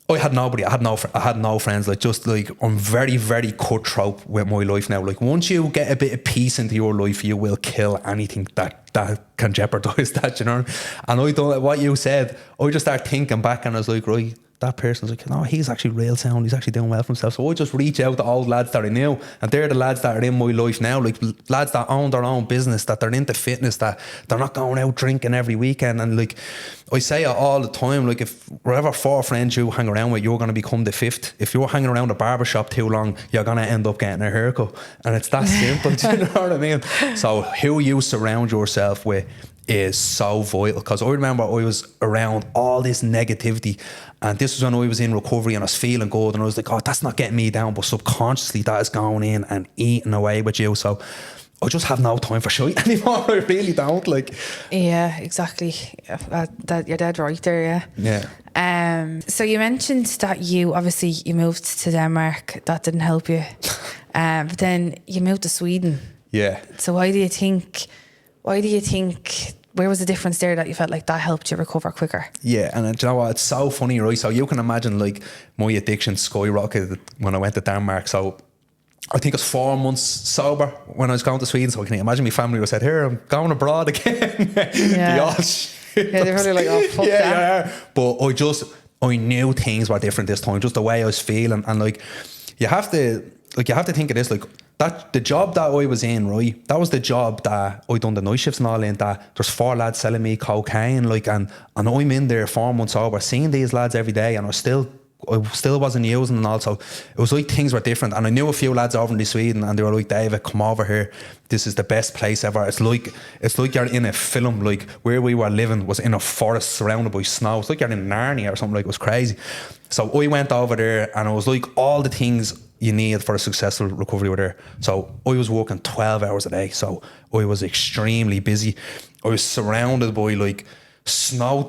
I had nobody. I had no friends. Like, just like I'm very, very cutthroat with my life now. Like, once you get a bit of peace into your life, you will kill anything that can jeopardize that. You know. And I done what you said. I just started thinking back, and I was like, right, that person's like, no, he's actually real sound. He's actually doing well for himself. So I just reach out to old lads that I knew, and they're the lads that are in my life now. Like lads that own their own business, that they're into fitness, that they're not going out drinking every weekend. And like I say it all the time, like if wherever 4 friends you hang around with, you're going to become the 5th. If you're hanging around a barbershop too long, you're going to end up getting a haircut. And it's that simple. Do you know what I mean? So who you surround yourself with is so vital, because I remember I was around all this negativity, and this was when I was in recovery and I was feeling good, and I was like, oh, that's not getting me down, but subconsciously that is going in and eating away with you. So I just have no time for shit anymore. I really don't. Like, yeah, exactly. That you're dead right there. Yeah. So you mentioned that you moved to Denmark. That didn't help you, but then you moved to Sweden. Yeah. So why do you think? Where was the difference there that you felt like that helped you recover quicker? Yeah, and do you know what? It's so funny, right? So you can imagine, like, my addiction skyrocketed when I went to Denmark. So I think it was 4 months sober when I was going to Sweden. So I can imagine my family was said, here, I'm going abroad again. Yeah. Yeah, they're probably like, oh, fuck that. Yeah. But I knew things were different this time, just the way I was feeling. And like, you have to think of this, like, that the job that I was in, right, that was the job that I done the night shifts and all in, that there's 4 lads selling me cocaine, like, and I'm in there 4 months over, seeing these lads every day, and I still wasn't using, and also it was like things were different. And I knew a few lads over in Sweden, and they were like, David, come over here, this is the best place ever. It's like you're in a film. Like, where we were living was in a forest surrounded by snow. It's like you're in Narnia or something. Like, it was crazy. So I went over there, and it was like all the things you need for a successful recovery were there. So I was working 12 hours a day, so I was extremely busy. I was surrounded by like snow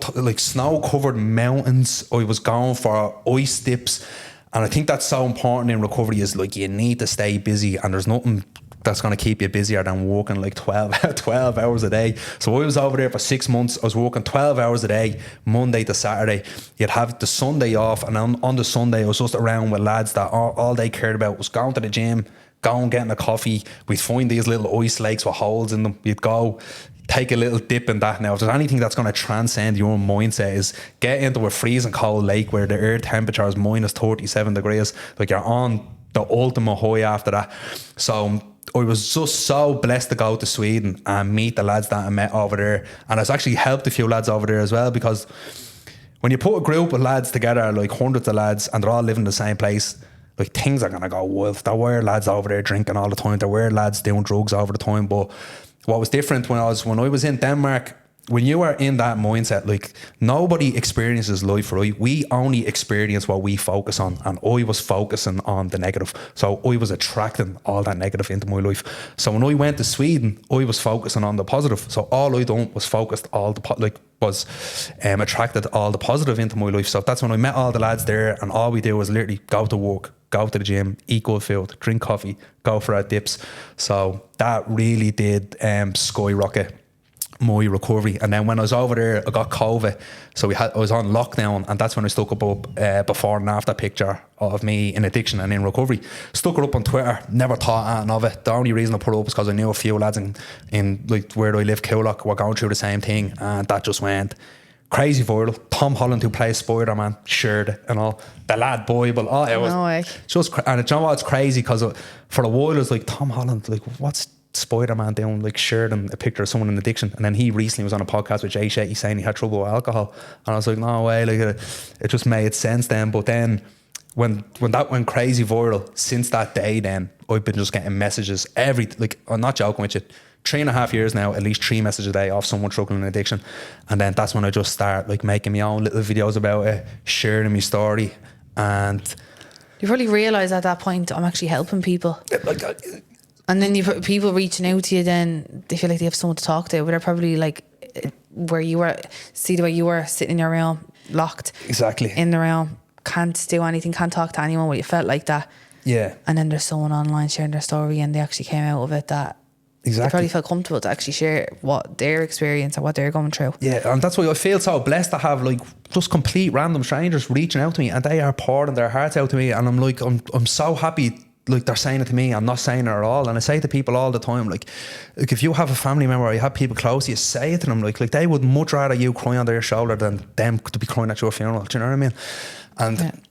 covered mountains. I was going for ice dips, and I think that's so important in recovery, is like you need to stay busy, and there's nothing that's going to keep you busier than working like 12 hours a day. So I was over there for 6 months. I was working 12 hours a day, Monday to Saturday. You'd have the Sunday off, and on the Sunday I was just around with lads that all they cared about was going to the gym, going getting a coffee. We'd find these little ice lakes with holes in them. You'd go take a little dip in that. Now, if there's anything that's going to transcend your mindset, is get into a freezing cold lake where the air temperature is minus 37 degrees. Like, you're on the ultimate high after that. So I was just so blessed to go to Sweden and meet the lads that I met over there. And it's actually helped a few lads over there as well, because when you put a group of lads together, like hundreds of lads, and they're all living in the same place, like, things are going to go wild. There were lads over there drinking all the time. There were lads doing drugs over the time. But what was different when I was in Denmark, when you are in that mindset, like, nobody experiences life, right? We only experience what we focus on, and I was focusing on the negative. So I was attracting all that negative into my life. So when I went to Sweden, I was focusing on the positive. So all I done was focused attracted all the positive into my life. So that's when I met all the lads there, and all we do was literally go to work, go to the gym, eat good food, drink coffee, go for our dips. So that really did skyrocket my recovery. And then when I was over there, I got COVID, so I was on lockdown, and that's when I stuck up before and after picture of me in addiction and in recovery. Stuck it up on Twitter, never thought anything of it. The only reason I put it up is because I knew a few lads in like where I live, Coolock, were going through the same thing, and that just went crazy viral. Tom Holland, who plays Spider-Man, shared it and all. The lad Bible, it was no way. Just, and you know what, it's crazy, because for a while it was like, Tom Holland, like, what's Spider-Man doing, like, shared a picture of someone in addiction? And then he recently was on a podcast with Jay Shetty saying he had trouble with alcohol, and I was like, no way, like, it just made sense then. But then when that went crazy viral, since that day, then I've been just getting messages I'm not joking with you, 3.5 years now, at least 3 messages a day off someone struggling in addiction. And then that's when I just start like making my own little videos about it, sharing my story. And You probably realise at that point, I'm actually helping people. And then people reaching out to you, then they feel like they have someone to talk to, but they're probably like where you were, see the way you were sitting in your room, locked. Exactly. In the room, can't do anything, can't talk to anyone, but you felt like that. Yeah. And then there's someone online sharing their story and they actually came out of it that they probably felt comfortable to actually share what their experience or what they're going through. Yeah, and that's why I feel so blessed to have like just complete random strangers reaching out to me, and they are pouring their hearts out to me, and I'm like, I'm so happy. Like they're saying it to me, I'm not saying it at all. And I say to people all the time, like if you have a family member or you have people close to you, say it to them. Like they would much rather you cry on their shoulder than them to be crying at your funeral. Do you know what I mean? And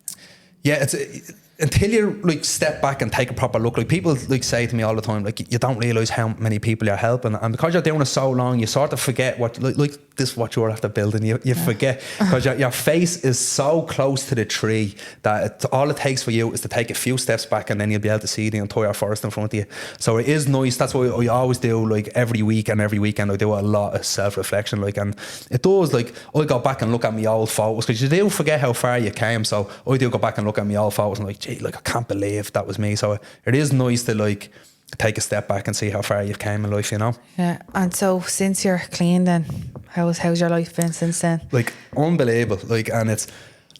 it's until you like step back and take a proper look, like people like say to me all the time, like you don't realise how many people you're helping, and because you're doing it so long, you sort of forget what like this is what you're after building. You forget because your face is so close to the tree that all it takes for you is to take a few steps back, and then you'll be able to see the entire forest in front of you. So it is nice. That's what I always do. Like every week and every weekend, I do a lot of self-reflection. Like, and it does. Like I go back and look at my old photos because you do forget how far you came. So I do go back and look at my old photos and like, gee, like I can't believe that was me. So it is nice to like take a step back and see how far you've came in life, you know. Yeah. And so since you're clean, then how's your life been since then? Like unbelievable. Like, and it's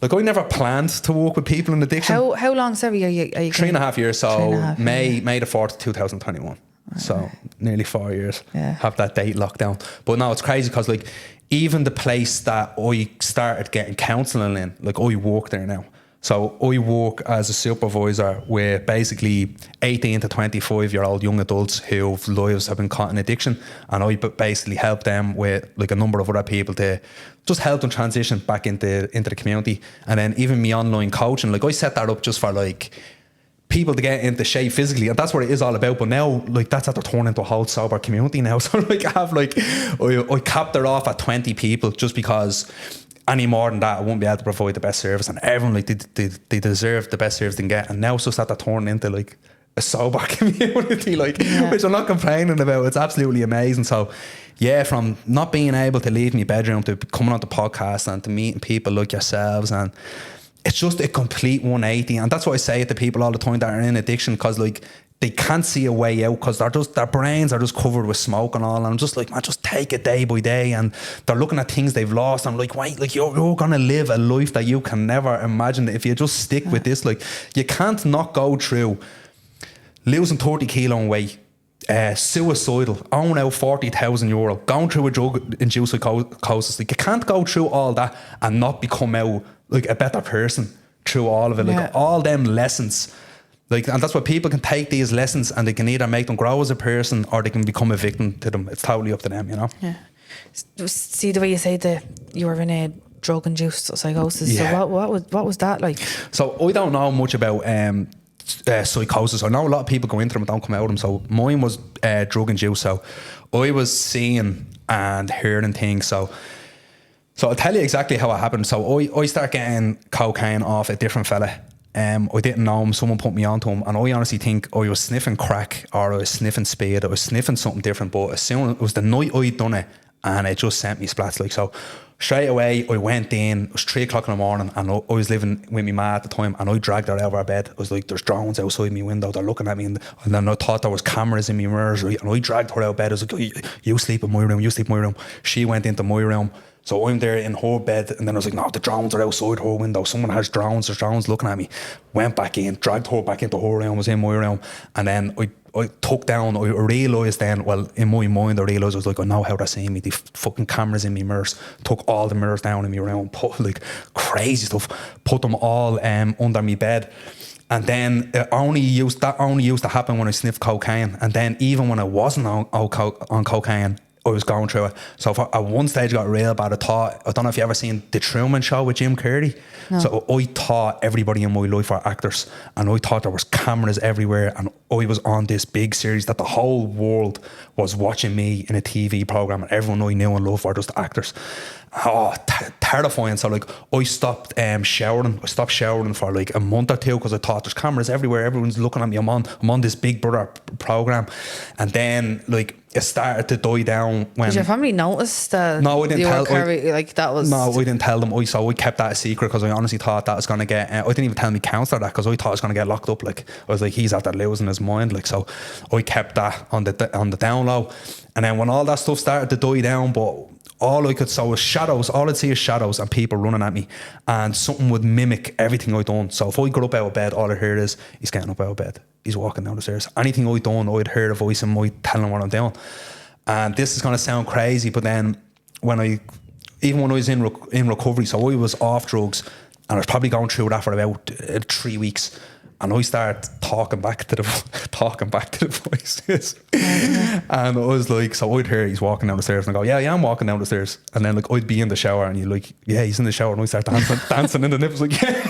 like I never planned to work with people in addiction. How long? Sorry, are you 3.5 years. So May the 4th, 2021. So nearly 4 years. Yeah. Have that date locked down. But no, it's crazy because like even the place that I started getting counselling in, like I work there now. So I work as a supervisor with basically 18 to 25-year-old young adults whose lives have been caught in addiction, and I basically help them with like a number of other people to just help them transition back into the community. And then even me online coaching, like I set that up just for like people to get into shape physically, and that's what it is all about. But now like that's at the turn into a whole sober community now. So like I have like I capped it off at 20 people just because any more than that I won't be able to provide the best service, and everyone like they deserve the best service they can get. And now it's just at that turn into like a sober community, like which I'm not complaining about. It's absolutely amazing. So yeah, from not being able to leave my bedroom to coming on the podcast and to meeting people like yourselves, and it's just a complete 180. And that's what I say to people all the time that are in addiction, because like they can't see a way out because their brains are just covered with smoke and all. And I'm just like, man, just take it day by day. And they're looking at things they've lost. I'm like, wait, like you're going to live a life that you can never imagine if you just stick with this. Like you can't not go through losing 30 kilo in weight, suicidal, owing out €40,000, going through a drug-induced psychosis. Like you can't go through all that and not become out like a better person through all of it. Like all them lessons. Like, and that's what people can take these lessons and they can either make them grow as a person or they can become a victim to them. It's totally up to them, you know. Yeah. See the way you say that you were in a drug-induced psychosis. Yeah. So what was that like? So I don't know much about psychosis. I know a lot of people go into them and don't come out of them. So mine was drug-induced. So I was seeing and hearing things. So I'll tell you exactly how it happened. So I started getting cocaine off a different fella. I didn't know him, someone put me onto him, and I honestly think I was sniffing crack or I was sniffing speed, I was sniffing something different. But as soon as it was the night I'd done it, and it just sent me splats. Like, so straight away I went in, it was 3 o'clock in the morning, and I was living with my ma at the time, and I dragged her out of our bed. I was like, there's drones outside my window, they're looking at me, and then I thought there was cameras in my mirrors, right? And I dragged her out of bed. I was like, you sleep in my room, you sleep in my room. She went into my room. So I'm there in her bed, and then I was like, no, the drones are outside her window. Someone has drones, there's drones looking at me. Went back in, dragged her back into her room, was in my room. And then I took down, I realised then, well, in my mind, I realised I was like, I know how they're seeing me. The fucking cameras in my mirrors. Took all the mirrors down in my room, put like crazy stuff, put them all under my bed. And then it only used to happen when I sniffed cocaine. And then even when I wasn't on cocaine, I was going through it. So at one stage I got real bad. I don't know if you ever seen The Truman Show with Jim Carrey. No. So I thought everybody in my life were actors, and I thought there was cameras everywhere, and I was on this big series that the whole world was watching me in a TV program, and everyone I knew and loved were just actors. Oh, terrifying. So like I stopped showering. I stopped showering for like a month or two because I thought there's cameras everywhere. Everyone's looking at me. I'm on this Big Brother program, and then like it started to die down when. Did your family notice that? No, I didn't tell. No, I didn't tell them. So I kept that a secret because I honestly thought that was going to get. I didn't even tell my counsellor that because I thought I was going to get locked up. Like I was like, he's after losing his mind. Like so, I kept that on the down low, and then when all that stuff started to die down, but. All I could saw was shadows. All I'd see is shadows and people running at me, and something would mimic everything I'd done. So if I got up out of bed, all I heard is he's getting up out of bed, he's walking down the stairs. Anything I'd done, I'd heard a voice in my telling what I'm doing. And this is going to sound crazy, but then when I was in recovery, so I was off drugs, and I was probably going through that for about 3 weeks. And I started talking back to the voices. And I was like, so I'd hear he's walking down the stairs, and I go, yeah, I'm walking down the stairs. And then like I'd be in the shower, and you're like, yeah, he's in the shower, and I start dancing in the nipples, like, yeah.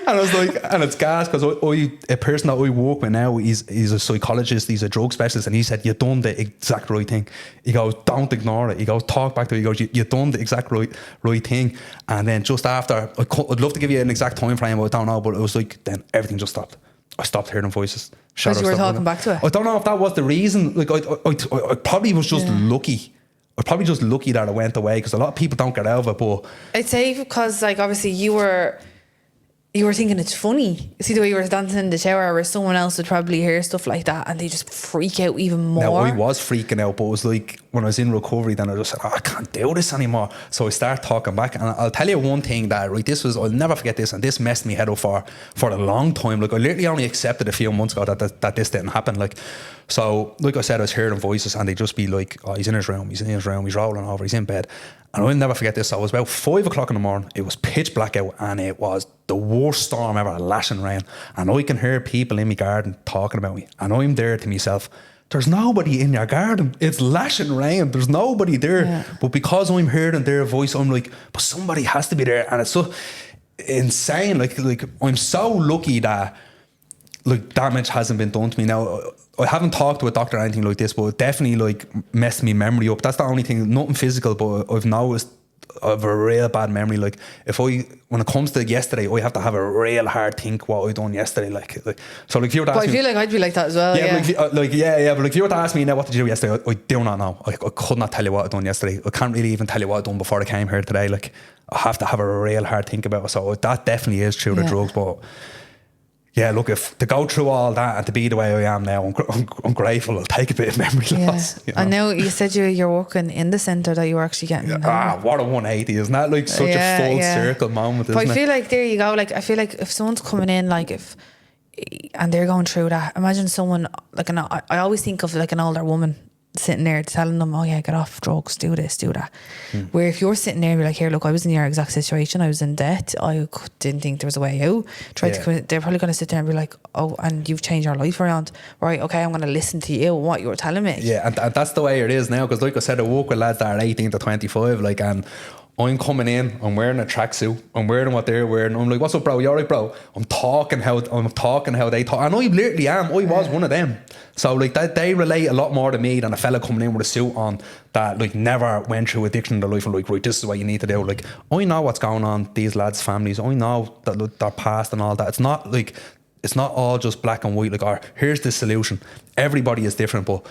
And I was like, and it's gas because a person that I work with now, he's a psychologist, he's a drug specialist, and he said, you've done the exact right thing. He goes, don't ignore it. He goes, talk back to it. He goes, you've done the exact right thing. And then just after, I'd love to give you an exact time frame, I don't know, but it was like, then everything just stopped. I stopped hearing voices. Because you were talking back to it? I don't know if that was the reason. Like, I probably was just lucky. I was probably just lucky that it went away, because a lot of people don't get out of it, but... I'd say because, like, obviously you were thinking it's funny. See the way you were dancing in the shower, where someone else would probably hear stuff like that and they just freak out even more. Now, I was freaking out, but it was like when I was in recovery, then I just said, I can't do this anymore. So I started talking back, and I'll tell you one thing that, right, I'll never forget this, and this messed me head up for a long time. Like, I literally only accepted a few months ago that this didn't happen. Like, so, like I said, I was hearing voices, and they'd just be like, oh, he's in his room, he's rolling over, he's in bed. And I'll never forget this. So it was about 5 o'clock in the morning. It was pitch black out, and it was the worst storm ever, lashing rain. And I can hear people in my garden talking about me. And I'm there to myself, there's nobody in your garden. It's lashing rain. There's nobody there. Yeah. But because I'm hearing their voice, I'm like, but somebody has to be there. And it's so insane. Like I'm so lucky that like damage hasn't been done to me. Now, I haven't talked to a doctor or anything like this, but it definitely like messed me memory up. That's the only thing, nothing physical, but I've noticed I have a real bad memory. Like when it comes to yesterday, I have to have a real hard think what I done yesterday. Like so, like if you were to ask me, I feel like I'd be like that as well. Yeah, yeah. But like if you were to ask me now what did you do yesterday, I do not know. I could not tell you what I done yesterday. I can't really even tell you what I done before I came here today. Like I have to have a real hard think about it. So that definitely is through the drugs, but. Yeah, look, if to go through all that and to be the way I am now, I'm grateful. I'll take a bit of memory loss. You know? I know you said you're working in the centre that you were actually getting. What a 180, isn't that like such a full circle moment? But I feel like there you go. Like I feel like if someone's coming in, like and they're going through that, imagine someone like I always think of like an older woman sitting there telling them, oh yeah, get off drugs, do this, do that. Where if you're sitting there and you're like, here, look, I was in your exact situation, I was in debt, I didn't think there was a way out, they're probably going to sit there and be like, oh, and you've changed your life around, right, okay, I'm going to listen to you, what you were telling me. Yeah, and that's the way it is now, because like I said, I work with lads that are 18 to 25, like, and I'm coming in, I'm wearing a tracksuit, I'm wearing what they're wearing, I'm like, what's up, bro, you alright, bro? I'm talking how they talk, and I literally am, I was one of them. So like that, they relate a lot more to me than a fella coming in with a suit on that like never went through addiction in their life and like, right, this is what you need to do. Like, I know what's going on, these lads' families, I know that their past and all that. It's not all just black and white, like, or here's the solution. Everybody is different, but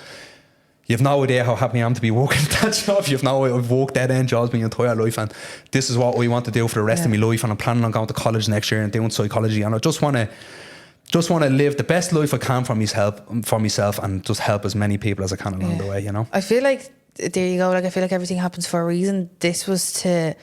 you've no idea how happy I am to be working that job. I've worked dead-end jobs my entire life, and this is what I want to do for the rest of my life, and I'm planning on going to college next year and doing psychology, and I just want to live the best life I can for myself and just help as many people as I can along the way, you know? I feel like, there you go, like I feel like everything happens for a reason. This was to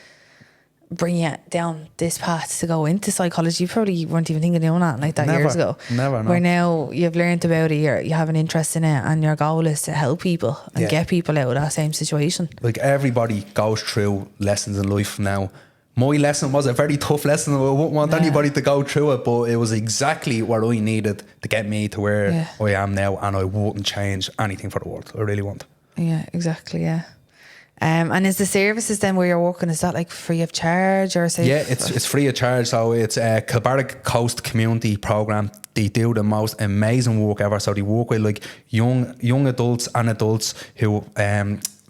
bring you down this path to go into psychology. You probably weren't even thinking of doing that like that years ago. Never, no. Where now you've learned about it, you have an interest in it, and your goal is to help people and get people out of that same situation. Like everybody goes through lessons in life now. My lesson was a very tough lesson. I wouldn't want anybody to go through it, but it was exactly what I needed to get me to where I am now, and I wouldn't change anything for the world. I really won't. Yeah, exactly, yeah. And is the services then where you're working, is that like free of charge or say? Yeah, it's free of charge. So it's a Kilbarrack Coast Community Programme. They do the most amazing work ever. So they work with like young adults and adults who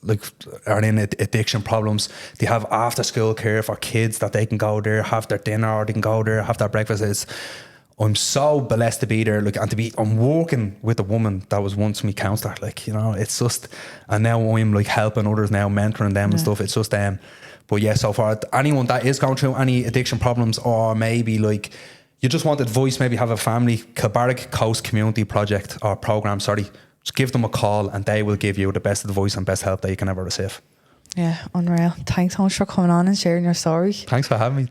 like are in addiction problems. They have after school care for kids that they can go there, have their dinner, or they can go there, have their breakfast. I'm so blessed to be there, like, and I'm working with a woman that was once my counsellor, like, you know, it's just, and now I'm like helping others now, mentoring them and stuff. It's just but yeah, so for anyone that is going through any addiction problems, or maybe like you just want advice, maybe have a family, Kilbarrack Coast Community Project or Programme, just give them a call and they will give you the best advice and best help that you can ever receive. Yeah, unreal. Thanks so much for coming on and sharing your story. Thanks for having me.